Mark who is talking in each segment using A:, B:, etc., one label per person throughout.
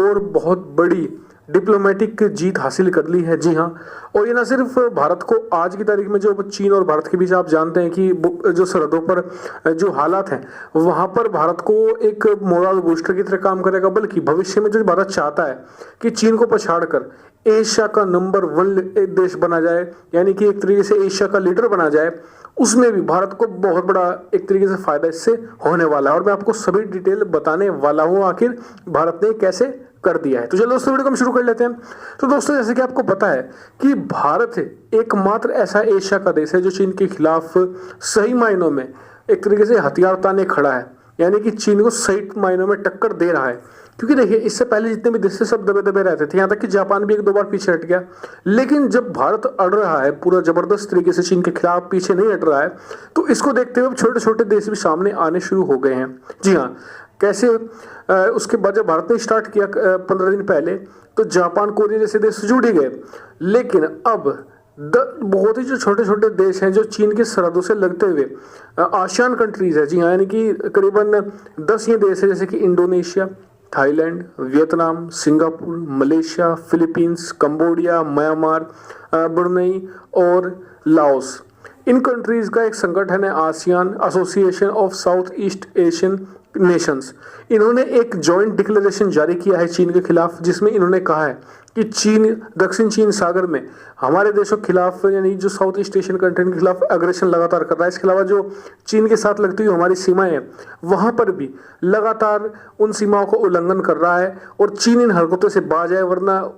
A: और बहुत बड़ी डिप्लोमेटिक जीत हासिल कर ली है। जी हाँ, और ये ना सिर्फ भारत को आज की तारीख में जो चीन और भारत के बीच आप जानते हैं कि जो सरहदों पर जो हालात हैं वहाँ पर भारत को एक मोरल बूस्टर की तरह काम करेगा, बल्कि भविष्य में जो भारत चाहता है कि चीन को पछाड़कर एशिया का नंबर 1 देश बना जाए, यानी कि एक तरीके से एशिया का लीडर बना जाए, उसमें भी भारत को बहुत बड़ा एक तरीके से फायदा इससे होने वाला है। और मैं आपको सभी डिटेल बताने वाला हूँ आखिर भारत ने कैसे कर दिया है। तो चलो दोस्तों वीडियो को हम शुरू कर लेते हैं। तो दोस्तों जैसे कि आपको पता है कि भारत एकमात्र ऐसा एशिया का देश है जो चीन के खिलाफ सही मायनों में एक तरीके से हथियार ताने खड़ा है, यानी कि चीन को सही मायनों में टक्कर दे रहा है। क्योंकि देखिए इससे पहले जितने भी देश थे सब दबे दबे रहते थे, यहाँ तक कि जापान भी 1-2 बार पीछे हट गया। लेकिन जब भारत अड़ रहा है पूरा जबरदस्त तरीके से चीन के खिलाफ, पीछे नहीं हट रहा है, तो इसको देखते हुए छोटे छोटे देश भी सामने आने शुरू हो गए हैं। जी हाँ, कैसे? उसके बाद जब भारत ने स्टार्ट किया 15 दिन पहले, तो जापान, कोरिया जैसे देश जुड़ ही गए। लेकिन अब बहुत ही जो छोटे छोटे देश हैं जो चीन की सरहदों से लगते हुए आसियान कंट्रीज है, जी हाँ, यानी कि करीबन 10 ये देश है, जैसे कि Indonesia, Thailand, Vietnam, Singapore, Malaysia, Philippines, Cambodia, Myanmar, Brunei और लाओस। इन कंट्रीज का एक संगठन है ASEAN, association of south east Asian Nations. इन्होंने एक जॉइंट डिक्लेरेशन जारी किया है चीन के खिलाफ, जिसमें इन्होंने कहा है कि चीन दक्षिण चीन सागर में हमारे देशों के खिलाफ, यानी जो साउथ ईस्ट एशियन कंट्री के खिलाफ अग्रेशन लगातार कर रहा है। इसके अलावा जो चीन के साथ लगती हुई हमारी सीमाएं हैं वहां पर भी लगातार उन सीमाओं को उल्लंघन कर रहा है, और चीन इन हरकतों से बाज आए, वरना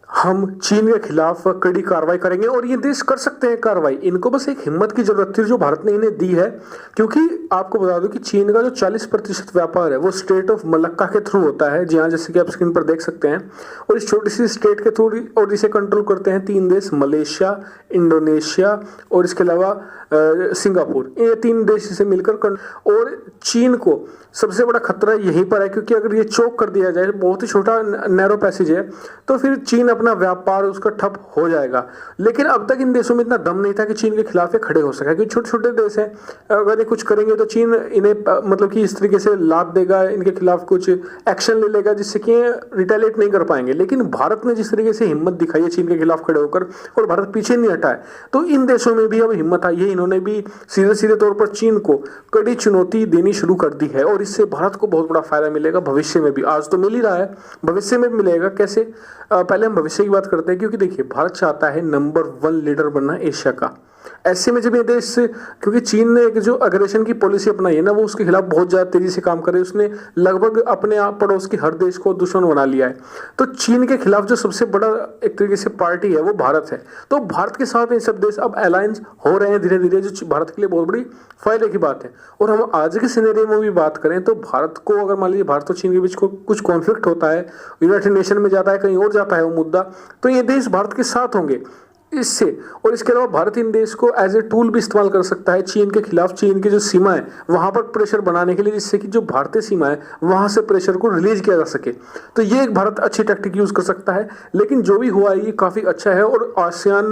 A: हम चीन के खिलाफ कड़ी कार्रवाई करेंगे। और ये देश कर सकते हैं कार्रवाई, इनको बस एक हिम्मत की जरूरत थी जो भारत ने इन्हें दी है। क्योंकि आपको बता दूं कि चीन का जो 40% व्यापार है वो स्टेट ऑफ मलक्का के थ्रू होता है, जी हाँ, जैसे कि आप स्क्रीन पर देख सकते हैं। और इस छोटी सी स्टेट के थ्रू और इसे कंट्रोल करते हैं 3 देश, मलेशिया, इंडोनेशिया और इसके अलावा सिंगापुर। ये 3 देश से मिलकर, और चीन को सबसे बड़ा खतरा यहीं पर है, क्योंकि अगर ये चोक कर दिया जाए, बहुत ही छोटा नैरो पैसेज है, तो फिर चीन अपना व्यापार उसका ठप हो जाएगा। लेकिन अब तक इन देशों में इतना दम नहीं था कि चीन के खिलाफ ये खड़े हो सके, क्योंकि छोटे छोटे देश हैं, अगर ये कुछ करेंगे तो चीन इन्हें मतलब कि इस तरीके से लाद देगा, इनके खिलाफ कुछ एक्शन ले लेगा जिससे कि रिटेलिएट नहीं कर पाएंगे। लेकिन भारत ने जिस तरीके से हिम्मत दिखाई है चीन के खिलाफ खड़े होकर, और भारत पीछे नहीं हटा है, तो इन देशों में भी अब हिम्मत आई है, इन्होंने भी सीधे सीधे तौर पर चीन को कड़ी चुनौती देनी शुरू कर दी है। और इससे भारत को बहुत बड़ा फायदा मिलेगा भविष्य में भी। आज तो मिल ही रहा है, भविष्य में भी मिलेगा। कैसे? पहले हम भविष्य की बात करते हैं, क्योंकि देखिए भारत चाहता है नंबर 1 लीडर बनना एशिया का। ऐसे में जब ये देश, क्योंकि चीन ने एक जो अग्रेशन की पॉलिसी अपनाई है ना, वो उसके खिलाफ बहुत ज्यादा तेजी से काम करे, उसने लगभग अपने आप पड़ोस के हर देश को दुश्मन बना लिया है। तो चीन के खिलाफ जो सबसे बड़ा एक तरीके से पार्टी है वो भारत है। तो भारत के साथ ये सब देश अब अलायंस हो रहे हैं धीरे धीरे, जो भारत के लिए बहुत बड़ी फायदे की बात है। और हम आज के सिनेरियो में भी बात करें तो भारत को, अगर मान लीजिए भारत और चीन के बीच कुछ कॉन्फ्लिक्ट होता है, यूनाइटेड नेशन में जाता है, कहीं और जाता है वो मुद्दा, तो ये देश भारत के साथ होंगे इससे। और इसके अलावा भारत इन देश को एज ए टूल भी इस्तेमाल कर सकता है चीन के खिलाफ, चीन की जो सीमा है वहां पर प्रेशर बनाने के लिए, जिससे कि जो भारतीय सीमा है वहां से प्रेशर को रिलीज किया जा सके। तो ये एक भारत अच्छी टैक्टिक यूज कर सकता है। लेकिन जो भी हुआ ये काफी अच्छा है। और आसियान,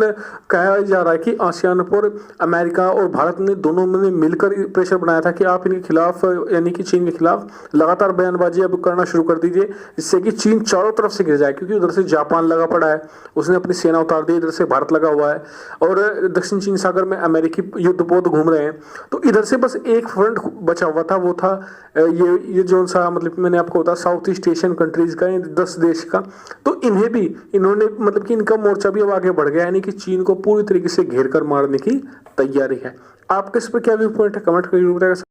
A: कहा जा रहा है कि आसियान पर अमेरिका और भारत ने दोनों ने मिलकर प्रेशर बनाया था कि आप इनके खिलाफ, यानी कि चीन के खिलाफ लगातार बयानबाजी अब करना शुरू कर दीजिए, जिससे कि चीन चारों तरफ से गिर जाए। क्योंकि उधर से जापान लगा पड़ा है, उसने अपनी सेना उतार दी, इधर से भारत लगा हुआ है, और दक्षिण चीन सागर में अमेरिकी युद्धपोत घूम रहे हैं। तो इधर से बस एक फ्रंट बचा हुआ था, वो था ये जो सा, मतलब मैंने आपको बताया साउथ ईस्ट एशियन कंट्रीज का, 10 देश का। तो इन्हें भी इन्होंने, मतलब कि इनका मोर्चा भी अब आगे बढ़ गया, यानी कि चीन को पूरी तरीके से घेर कर मारने की तैयारी है। आपके इस पर क्या व्यू पॉइंट है, कमेंट करके जरूर बताइएगा।